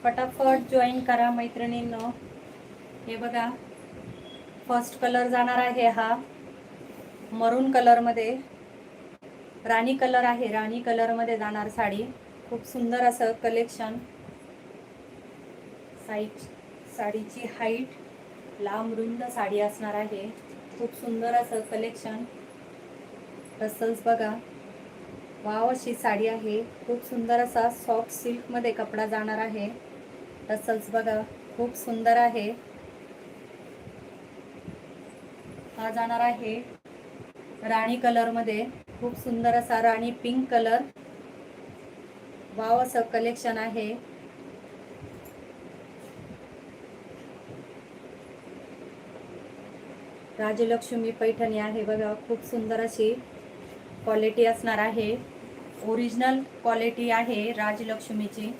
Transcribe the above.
फटाफट जॉईन करा मैत्रिणींनो. हे बघा, फर्स्ट कलर जाणार आहे हा मरून कलर मध्ये. राणी कलर आहे, राणी कलर मध्ये जाणार साडी. खूप सुंदर असं कलेक्शन. साडीची हाईट लांब रुंद साडी असणार आहे. खूप सुंदर असं कलेक्शन. टसल्स बघा, वाव अशी साडी आहे. खूप सुंदर असा सॉफ्ट सिल्क मध्ये कपडा जाणार आहे. टसल्स बघा, खूप सुंदर आहे. हा जाणार आहे राणी कलर मध्ये. खूप सुंदर असा राणी पिंक कलर. वाव असं कलेक्शन आहे. राजलक्ष्मी पैठणी आहे बघा. खूप सुंदर अशी क्वालिटी असणार आहे. ओरिजिनल क्वालिटी आहे राजलक्ष्मीची.